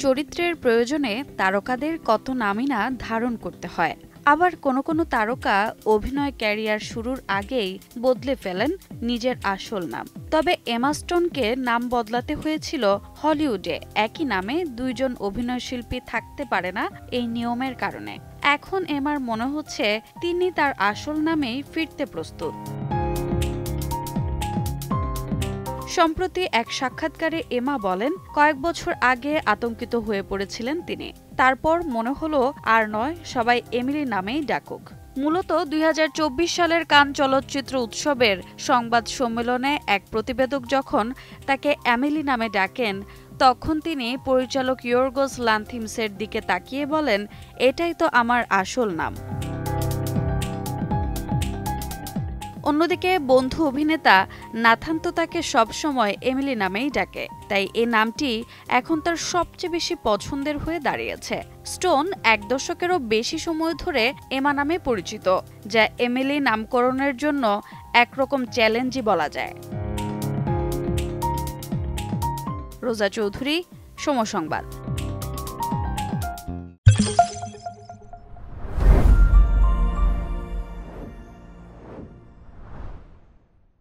চরিত্রের প্রয়োজনে তারকাদের কত নামই না ধারণ করতে হয়। আবার কোনো কোনো তারকা অভিনয় ক্যারিয়ার শুরুর আগেই বদলে ফেলেন নিজের আসল নাম। তবে এমা স্টোনকে নাম বদলাতে হয়েছিল হলিউডে একই নামে দুইজন অভিনয়শিল্পী থাকতে পারে না এই নিয়মের কারণে। এখন এমার মনে হচ্ছে তিনি তার আসল নামেই ফিরতে প্রস্তুত। সম্প্রতি এক সাক্ষাৎকারে এমা বলেন, কয়েক বছর আগে আতঙ্কিত হয়ে পড়েছিলেন তিনি। তারপর মনে হলো আর নয়, সবাই এমিলি নামেই ডাকুক। মূলত ২০২৪ সালের কান চলচ্চিত্র উৎসবের সংবাদ সম্মেলনে এক প্রতিবেদক যখন তাকে এমিলি নামে ডাকেন, তখন তিনি পরিচালক ইয়র্গোস লান্থিমসের দিকে তাকিয়ে বলেন, এটাই তো আমার আসল নাম। অন্যদিকে বন্ধু অভিনেতা নাথান তো তাকে সবসময় এমিলি নামেই ডাকে, তাই এই নামটি এখন তার সবচেয়ে বেশি পছন্দের হয়ে দাঁড়িয়েছে। স্টোন এক দশকেরও বেশি সময় ধরে এমা নামে পরিচিত, যা এমিলি নামকরণের জন্য একরকম চ্যালেঞ্জই বলা যায়। রোজা চৌধুরী, সময় সংবাদ।